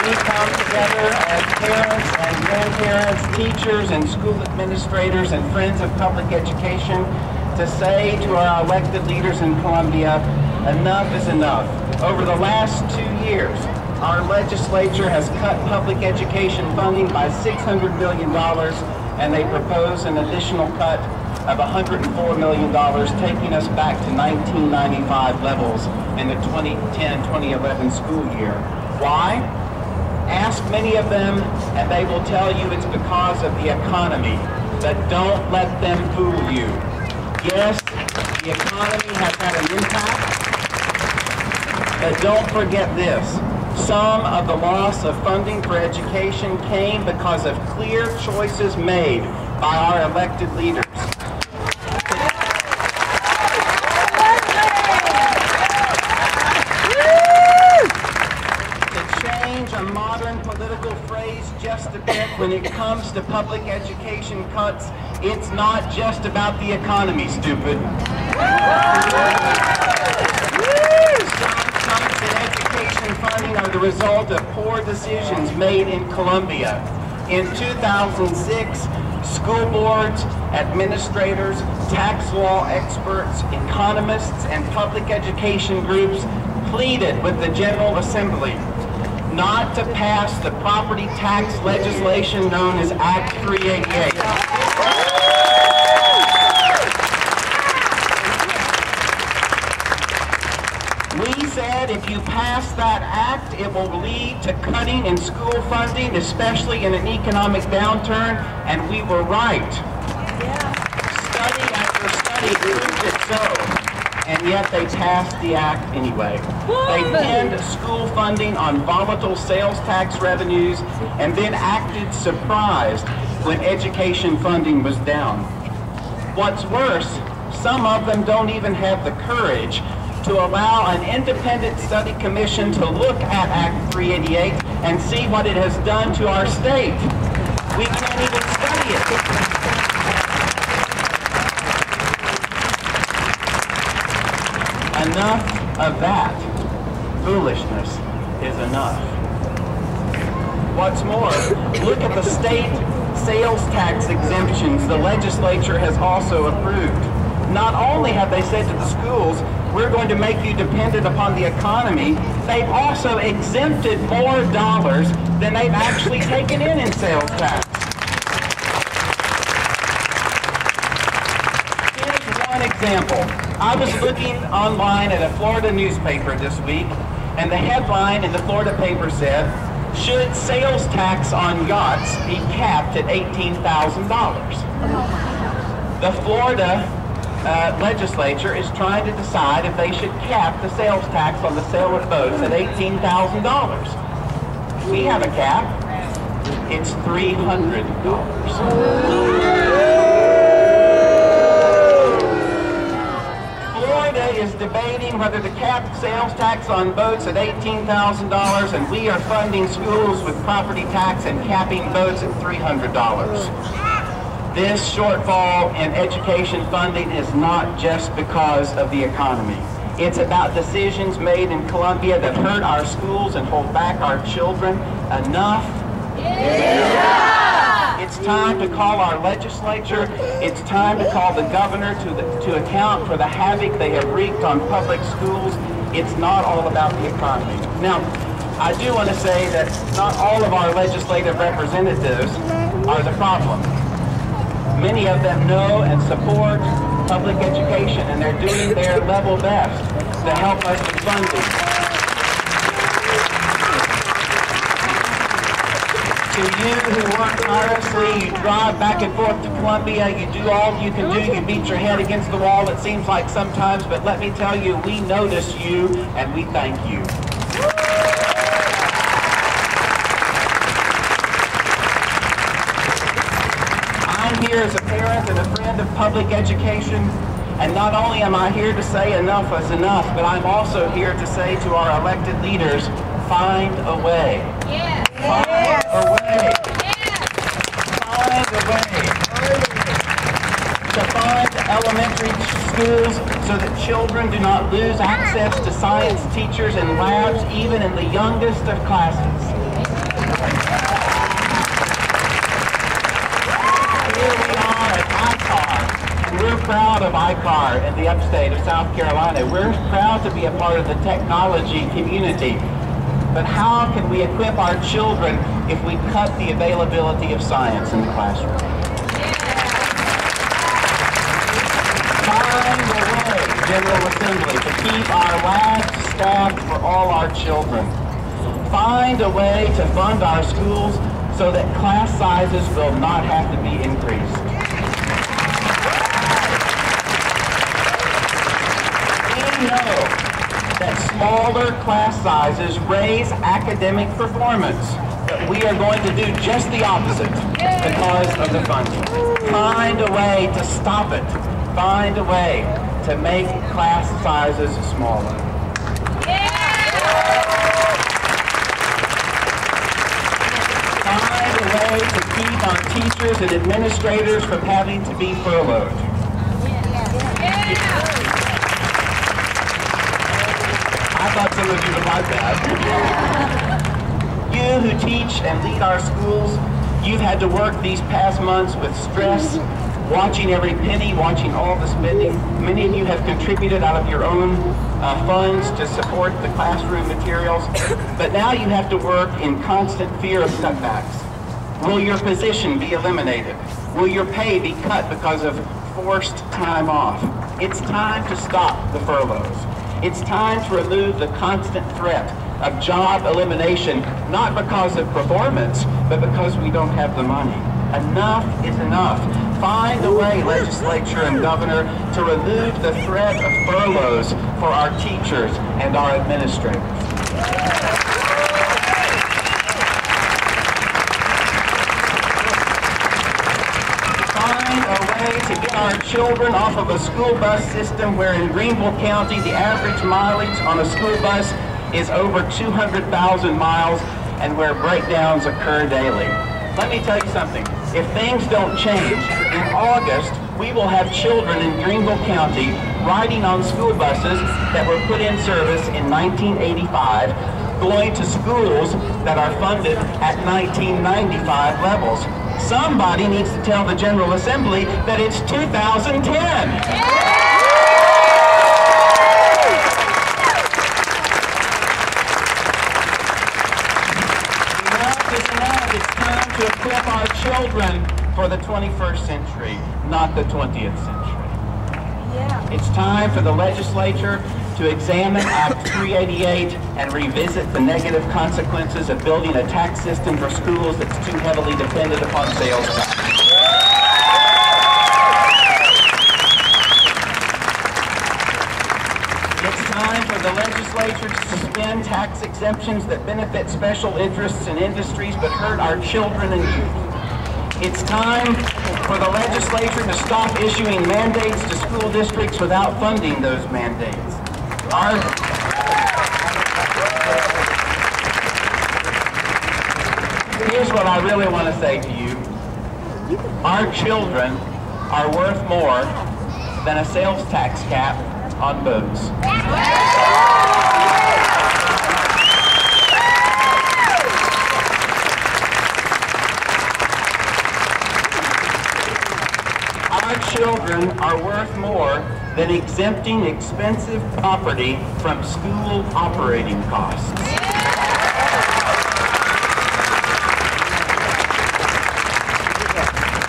we come together as parents and grandparents, teachers and school administrators and friends of public education to say to our elected leaders in Columbia, enough is enough. Over the last 2 years, our legislature has cut public education funding by $600 million, and they propose an additional cut of $104 million, taking us back to 1995 levels in the 2010-2011 school year. Why? Ask many of them, and they will tell you it's because of the economy. But don't let them fool you. Yes, the economy has had an impact, but don't forget this. Some of the loss of funding for education came because of clear choices made by our elected leaders. To change a modern political phrase just a bit, when it comes to public education cuts, it's not just about the economy, stupid. Funding are the result of poor decisions made in Columbia. In 2006, school boards, administrators, tax law experts, economists, and public education groups pleaded with the General Assembly not to pass the property tax legislation known as Act 388. We said if you pass that act, it will lead to cutting in school funding, especially in an economic downturn, and we were right. Study after study proved it so, and yet they passed the act anyway. They pinned school funding on volatile sales tax revenues and then acted surprised when education funding was down. What's worse, some of them don't even have the courage to allow an independent study commission to look at Act 388 and see what it has done to our state. We can't even study it. Enough of that. Foolishness is enough. What's more, look at the state sales tax exemptions the legislature has also approved. Not only have they said to the schools, we're going to make you dependent upon the economy, they've also exempted more dollars than they've actually taken in sales tax. Here's one example. I was looking online at a Florida newspaper this week, and the headline in the Florida paper said, should sales tax on yachts be capped at $18,000? The Florida legislature is trying to decide if they should cap the sales tax on the sale of boats at $18,000. We have a cap. It's $300. Florida is debating whether to cap sales tax on boats at $18,000, and we are funding schools with property tax and capping boats at $300. This shortfall in education funding is not just because of the economy. It's about decisions made in Columbia that hurt our schools and hold back our children. Enough? Yeah. It's time to call our legislature. It's time to call the governor to account for the havoc they have wreaked on public schools. It's not all about the economy. Now, I do want to say that not all of our legislative representatives are the problem. Many of them know and support public education, and they're doing their level best to help us with funding. To you who work tirelessly, you drive back and forth to Columbia, you do all you can do, you beat your head against the wall, it seems like sometimes, but let me tell you, we notice you and we thank you. I'm here as a parent and a friend of public education, and not only am I here to say enough is enough, but I'm also here to say to our elected leaders, find a way. Yeah. Find a way. Yeah. Find a way to fund elementary schools so that children do not lose access to science teachers and labs even in the youngest of classes. proud of ICAR in the upstate of South Carolina. We're proud to be a part of the technology community. But how can we equip our children if we cut the availability of science in the classroom? Find a way, General Assembly, to keep our labs staffed for all our children. Find a way to fund our schools so that class sizes will not have to be increased. We know that smaller class sizes raise academic performance, but we are going to do just the opposite because of the funding. Find a way to stop it. Find a way to make class sizes smaller. Find a way to keep our teachers and administrators from having to be furloughed. I thought some of you would like that. You who teach and lead our schools, you've had to work these past months with stress, watching every penny, watching all the spending. Many of you have contributed out of your own funds to support the classroom materials, but now you have to work in constant fear of cutbacks. Will your position be eliminated? Will your pay be cut because of forced time off? It's time to stop the furloughs. It's time to remove the constant threat of job elimination, not because of performance, but because we don't have the money. Enough is enough. Find a way, legislature and governor, to remove the threat of furloughs for our teachers and our administrators. Find a way to get our children off of a school bus system where in Greenville County the average mileage on a school bus is over 200,000 miles and where breakdowns occur daily. Let me tell you something. If things don't change, in August, we will have children in Greenville County riding on school buses that were put in service in 1985, going to schools that are funded at 1995 levels. Somebody needs to tell the General Assembly that it's 2010. It's time to equip our children for the 21st century, not the 20th century. It's time for the legislature to examine Act 388 and revisit the negative consequences of building a tax system for schools that's too heavily dependent upon sales tax. It's time for the legislature to suspend tax exemptions that benefit special interests and industries but hurt our children and youth. It's time for the legislature to stop issuing mandates to school districts without funding those mandates. Here's what I really want to say to you. Our children are worth more than a sales tax cap on boats. Our children are worth more than exempting expensive property from school operating costs.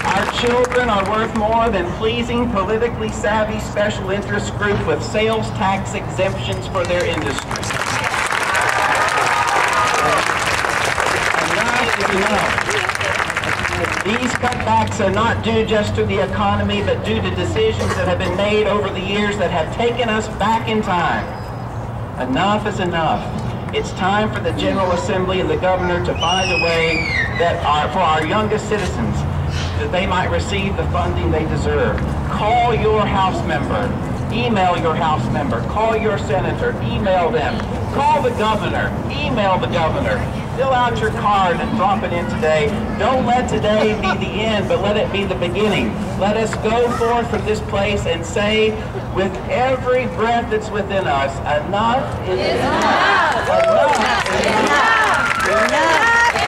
Our children are worth more than pleasing politically savvy special interest groups with sales tax exemptions for their industry. Enough is enough. These cutbacks are not due just to the economy, but due to decisions that have been made over the years that have taken us back in time. Enough is enough. It's time for the General Assembly and the governor to find a way that for our youngest citizens, that they might receive the funding they deserve. Call your House member. Email your House member. Call your senator. Email them. Call the governor. Email the governor. Fill out your card and drop it in today. Don't let today be the end, but let it be the beginning. Let us go forth from this place and say, with every breath that's within us, enough is enough. Enough is enough. Enough.